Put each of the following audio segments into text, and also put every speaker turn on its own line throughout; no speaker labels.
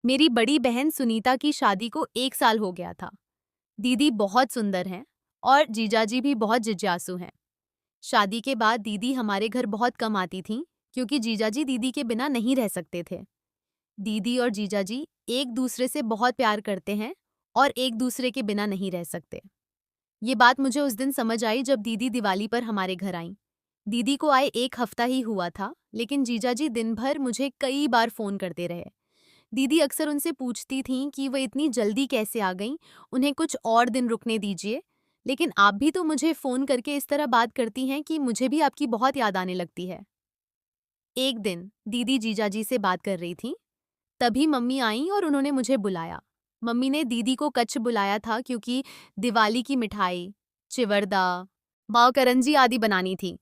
मेरी बड़ी बहन सुनीता की शादी को 1 साल हो गया था। दीदी बहुत सुंदर हैं और जीजाजी भी बहुत जिज्ञासु हैं। शादी के बाद दीदी हमारे घर बहुत कम आती थीं क्योंकि जीजाजी दीदी के बिना नहीं रह सकते थे। दीदी और जीजाजी एक दूसरे से बहुत प्यार करते हैं और एक दूसरे के बिना नहीं रह सकते। ये बात मुझे उस दिन समझ आई जब दीदी दिवाली पर हमारे घर आईं। दीदी को आए 1 हफ्ता ही हुआ था, लेकिन जीजाजी दिन भर मुझे कई बार फोन करते रहे। दीदी अक्सर उनसे पूछती थीं कि वो इतनी जल्दी कैसे आ गईं, उन्हें कुछ और दिन रुकने दीजिए। लेकिन आप भी तो मुझे फ़ोन करके इस तरह बात करती हैं कि मुझे भी आपकी बहुत याद आने लगती है। एक दिन दीदी जीजाजी से बात कर रही थीं, तभी मम्मी आईं और उन्होंने मुझे बुलाया। मम्मी ने दीदी को कच्छ बुलाया था क्योंकि दिवाली की मिठाई, चिवरदा, माव करंजी आदि बनानी थी।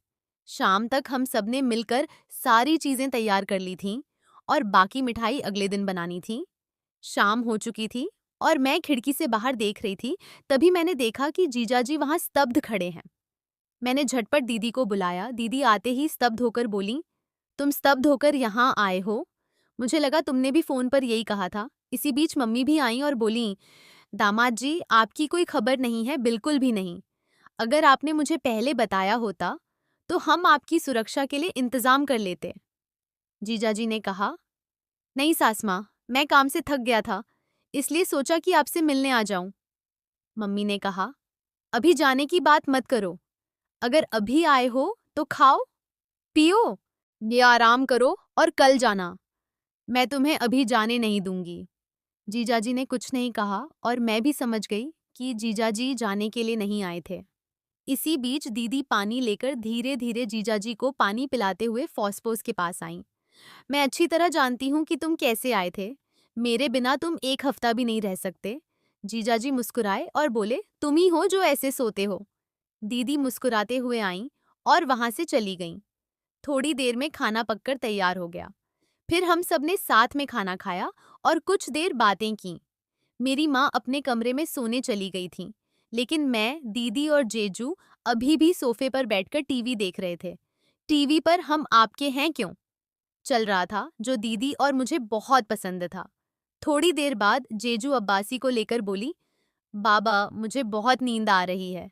शाम तक हम सबने मिलकर सारी चीज़ें तैयार कर ली थीं और बाकी मिठाई अगले दिन बनानी थी। शाम हो चुकी थी और मैं खिड़की से बाहर देख रही थी, तभी मैंने देखा कि जीजाजी वहां स्तब्ध खड़े हैं। मैंने झटपट दीदी को बुलाया। दीदी आते ही स्तब्ध होकर बोली, तुम स्तब्ध होकर यहाँ आए हो? मुझे लगा तुमने भी फोन पर यही कहा था। इसी बीच मम्मी भी आई और बोली, दामाद जी आपकी कोई खबर नहीं है, बिल्कुल भी नहीं। अगर आपने मुझे पहले बताया होता तो हम आपकी सुरक्षा के लिए इंतजाम कर लेते। जीजाजी ने कहा, नहीं सास माँ, मैं काम से थक गया था, इसलिए सोचा कि आपसे मिलने आ जाऊं। मम्मी ने कहा, अभी जाने की बात मत करो। अगर अभी आए हो तो खाओ, पियो, ये आराम करो और कल जाना। मैं तुम्हें अभी जाने नहीं दूंगी। जीजाजी ने कुछ नहीं कहा और मैं भी समझ गई कि जीजाजी जाने के लिए नहीं आए थे। इसी बीच दीदी पानी लेकर धीरे धीरे जीजाजी को पानी पिलाते हुए फॉस्फोस के पास आईं। मैं अच्छी तरह जानती हूँ कि तुम कैसे आए थे। मेरे बिना तुम 1 हफ्ता भी नहीं रह सकते। जीजाजी मुस्कुराए और बोले, तुम ही हो जो ऐसे सोते हो। दीदी मुस्कुराते हुए आईं और वहां से चली गईं। थोड़ी देर में खाना पककर तैयार हो गया। फिर हम सबने साथ में खाना खाया और कुछ देर बातें की। मेरी माँ अपने कमरे में सोने चली गई थी, लेकिन मैं, दीदी और जेजू अभी भी सोफे पर बैठकर टीवी देख रहे थे। टीवी पर हम आपके हैं क्यों चल रहा था, जो दीदी और मुझे बहुत पसंद था। थोड़ी देर बाद जेजू अब्बासी को लेकर बोली, बाबा मुझे बहुत नींद आ रही है।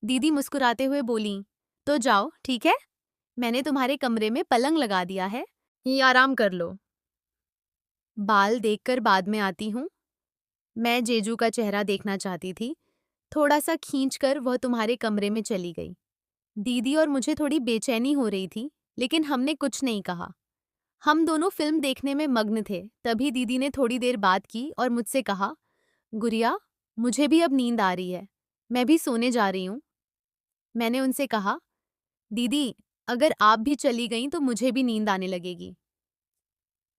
दीदी मुस्कुराते हुए बोली, तो जाओ, ठीक है, मैंने तुम्हारे कमरे में पलंग लगा दिया है, ये आराम कर लो। बाल देखकर बाद में आती हूँ। मैं जेजू का चेहरा देखना चाहती थी। थोड़ा सा खींचकर वह तुम्हारे कमरे में चली गई। दीदी और मुझे थोड़ी बेचैनी हो रही थी, लेकिन हमने कुछ नहीं कहा। हम दोनों फिल्म देखने में मग्न थे। तभी दीदी ने थोड़ी देर बात की और मुझसे कहा, गुड़िया, मुझे भी अब नींद आ रही है, मैं भी सोने जा रही हूँ। मैंने उनसे कहा, दीदी अगर आप भी चली गईं तो मुझे भी नींद आने लगेगी।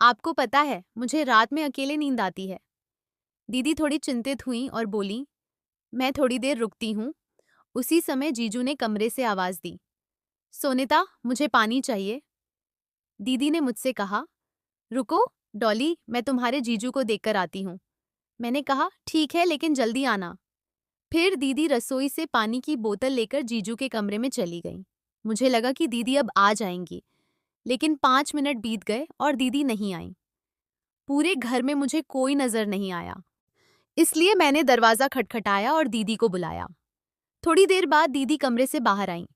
आपको पता है मुझे रात में अकेले नींद आती है। दीदी थोड़ी चिंतित हुई और बोली, मैं थोड़ी देर रुकती हूँ। उसी समय जीजू ने कमरे से आवाज दी, सोनिता मुझे पानी चाहिए। दीदी ने मुझसे कहा, रुको डॉली, मैं तुम्हारे जीजू को देखकर आती हूँ। मैंने कहा, ठीक है, लेकिन जल्दी आना। फिर दीदी रसोई से पानी की बोतल लेकर जीजू के कमरे में चली गई। मुझे लगा कि दीदी अब आ जाएंगी, लेकिन 5 मिनट बीत गए और दीदी नहीं आई। पूरे घर में मुझे कोई नजर नहीं आया, इसलिए मैंने दरवाजा खटखटाया और दीदी को बुलाया। थोड़ी देर बाद दीदी कमरे से बाहर आईं।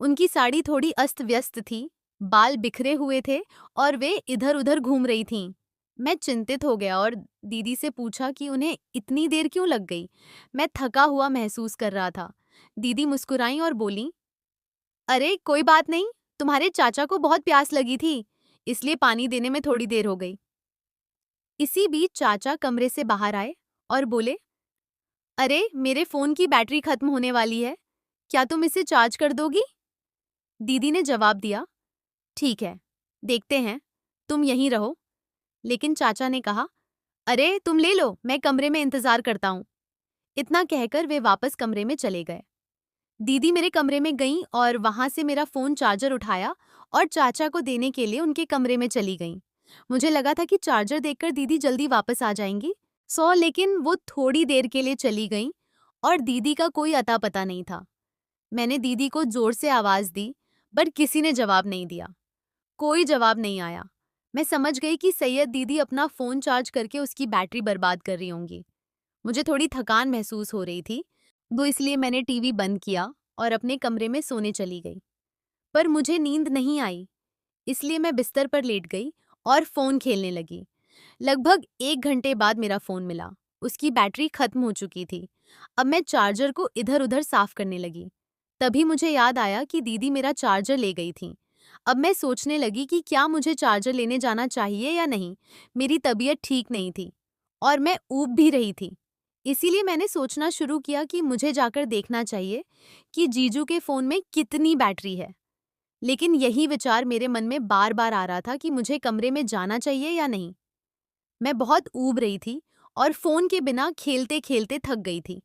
उनकी साड़ी थोड़ी अस्त व्यस्त थी, बाल बिखरे हुए थे और वे इधर उधर घूम रही थीं। मैं चिंतित हो गया और दीदी से पूछा कि उन्हें इतनी देर क्यों लग गई। मैं थका हुआ महसूस कर रहा था। दीदी मुस्कुराईं और बोली, अरे कोई बात नहीं, तुम्हारे चाचा को बहुत प्यास लगी थी, इसलिए पानी देने में थोड़ी देर हो गई। इसी बीच चाचा कमरे से बाहर आए और बोले, अरे मेरे फोन की बैटरी खत्म होने वाली है, क्या तुम इसे चार्ज कर दोगी? दीदी ने जवाब दिया, ठीक है, देखते हैं, तुम यहीं रहो। लेकिन चाचा ने कहा, अरे तुम ले लो, मैं कमरे में इंतजार करता हूँ। इतना कहकर वे वापस कमरे में चले गए। दीदी मेरे कमरे में गईं और वहां से मेरा फोन चार्जर उठाया और चाचा को देने के लिए उनके कमरे में चली गईं। मुझे लगा था कि चार्जर देखकर दीदी जल्दी वापस आ जाएंगी, लेकिन वो थोड़ी देर के लिए चली गईं और दीदी का कोई अता पता नहीं था। मैंने दीदी को जोर से आवाज दी, पर किसी ने जवाब नहीं दिया। कोई जवाब नहीं आया। मैं समझ गई कि सैयद दीदी अपना फ़ोन चार्ज करके उसकी बैटरी बर्बाद कर रही होंगी। मुझे थोड़ी थकान महसूस हो रही थी, तो इसलिए मैंने टीवी बंद किया और अपने कमरे में सोने चली गई। पर मुझे नींद नहीं आई, इसलिए मैं बिस्तर पर लेट गई और फ़ोन खेलने लगी। लगभग 1 घंटे बाद मेरा फ़ोन मिला। उसकी बैटरी खत्म हो चुकी थी। अब मैं चार्जर को इधर-उधर साफ करने लगी। तभी मुझे याद आया कि दीदी मेरा चार्जर ले गई थीं। अब मैं सोचने लगी कि क्या मुझे चार्जर लेने जाना चाहिए या नहीं। मेरी तबीयत ठीक नहीं थी और मैं ऊब भी रही थी। इसीलिए मैंने सोचना शुरू किया कि मुझे जाकर देखना चाहिए कि जीजू के फ़ोन में कितनी बैटरी है। लेकिन यही विचार मेरे मन में बार-बार आ रहा था कि मुझे कमरे में जाना चाहिए या नहीं। मैं बहुत ऊब रही थी और फ़ोन के बिना खेलते-खेलते थक गई थी।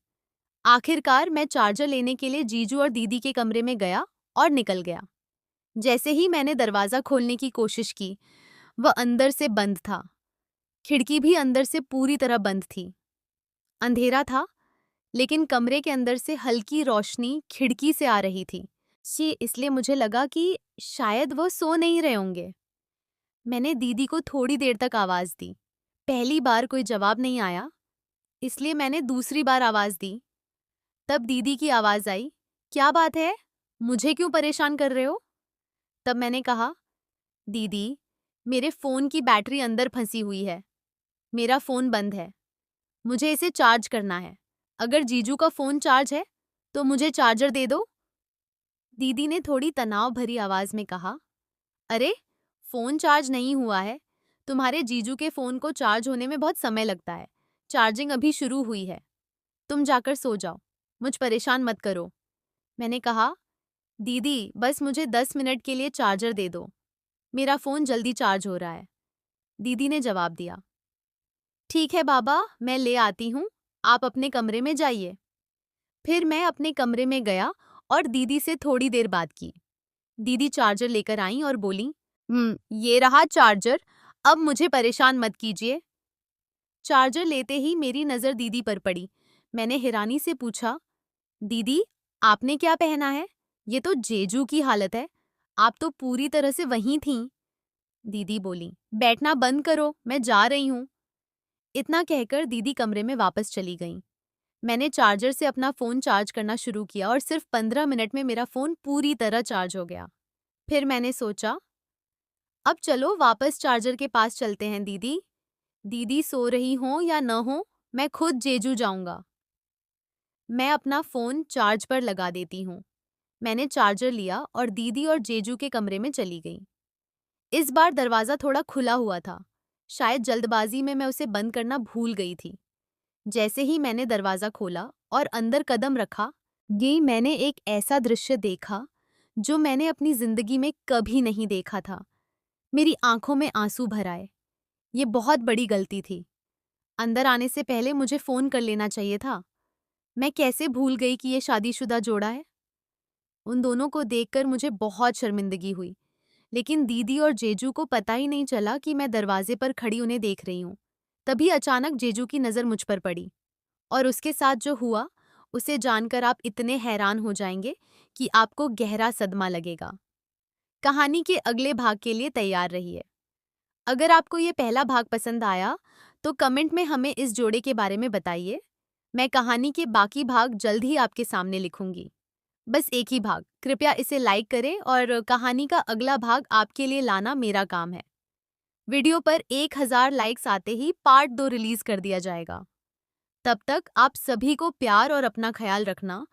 आखिरकार मैं चार्जर लेने के लिए जीजू और दीदी के कमरे में गया और निकल गया। जैसे ही मैंने दरवाज़ा खोलने की कोशिश की, वह अंदर से बंद था। खिड़की भी अंदर से पूरी तरह बंद थी। अंधेरा था, लेकिन कमरे के अंदर से हल्की रोशनी खिड़की से आ रही थी। इसलिए मुझे लगा कि शायद वो सो नहीं रहे होंगे। मैंने दीदी को थोड़ी देर तक आवाज़ दी। पहली बार कोई जवाब नहीं आया, इसलिए मैंने दूसरी बार आवाज़ दी। तब दीदी की आवाज़ आई, "क्या बात है? मुझे क्यों परेशान कर रहे हो?" तब मैंने कहा, "दीदी, मेरे फ़ोन की बैटरी अंदर फंसी हुई है। मेरा फ़ोन बंद है। मुझे इसे चार्ज करना है। अगर जीजू का फ़ोन चार्ज है, तो मुझे चार्जर दे दो।" दीदी ने थोड़ी तनाव भरी आवाज़ में कहा, "अरे, फ़ोन चार्ज नहीं हुआ है। तुम्हारे जीजू के फ़ोन को चार्ज होने में बहुत समय लगता है। चार्जिंग अभी शुरू हुई है। तुम जाकर सो जाओ। मुझ परेशान मत करो।" मैंने कहा, "दीदी, बस मुझे 10 मिनट के लिए चार्जर दे दो। मेरा फ़ोन जल्दी चार्ज हो रहा है।" दीदी ने जवाब दिया, "ठीक है बाबा, मैं ले आती हूँ। आप अपने कमरे में जाइए।" फिर मैं अपने कमरे में गया और दीदी से थोड़ी देर बात की। दीदी चार्जर लेकर आईं और बोलीं, ये रहा चार्जर। अब मुझे परेशान मत कीजिए।" चार्जर लेते ही मेरी नज़र दीदी पर पड़ी। मैंने हैरानी से पूछा, "दीदी, आपने क्या पहना है? ये तो जेजू की हालत है। आप तो पूरी तरह से वहीं थीं।" दीदी बोली, "बैठना बंद करो, मैं जा रही हूँ।" इतना कहकर दीदी कमरे में वापस चली गईं। मैंने चार्जर से अपना फ़ोन चार्ज करना शुरू किया और सिर्फ 15 मिनट में मेरा फ़ोन पूरी तरह चार्ज हो गया। फिर मैंने सोचा, अब चलो वापस चार्जर के पास चलते हैं दीदी। दीदी सो रही हों या न हों, मैं खुद जेजू जाऊंगा। मैं अपना फ़ोन चार्ज पर लगा देती हूँ। मैंने चार्जर लिया और दीदी और जेजू के कमरे में चली गई। इस बार दरवाज़ा थोड़ा खुला हुआ था। शायद जल्दबाजी में मैं उसे बंद करना भूल गई थी। जैसे ही मैंने दरवाज़ा खोला और अंदर कदम रखा, मैंने एक ऐसा दृश्य देखा जो मैंने अपनी ज़िंदगी में कभी नहीं देखा था। मेरी आंखों में आंसू भर आए। ये बहुत बड़ी गलती थी। अंदर आने से पहले मुझे फ़ोन कर लेना चाहिए था। मैं कैसे भूल गई कि ये शादीशुदा जोड़ा है? उन दोनों को देखकर मुझे बहुत शर्मिंदगी हुई, लेकिन दीदी और जीजू को पता ही नहीं चला कि मैं दरवाजे पर खड़ी उन्हें देख रही हूँ। तभी अचानक जीजू की नज़र मुझ पर पड़ी और उसके साथ जो हुआ, उसे जानकर आप इतने हैरान हो जाएंगे कि आपको गहरा सदमा लगेगा। कहानी के अगले भाग के लिए तैयार रहिए। अगर आपको ये पहला भाग पसंद आया, तो कमेंट में हमें इस जोड़े के बारे में बताइए। मैं कहानी के बाकी भाग जल्द ही आपके सामने लिखूंगी। बस एक ही भाग, कृपया इसे लाइक करें और कहानी का अगला भाग आपके लिए लाना मेरा काम है। वीडियो पर 1000 लाइक्स आते ही पार्ट 2 रिलीज कर दिया जाएगा। तब तक आप सभी को प्यार और अपना ख्याल रखना।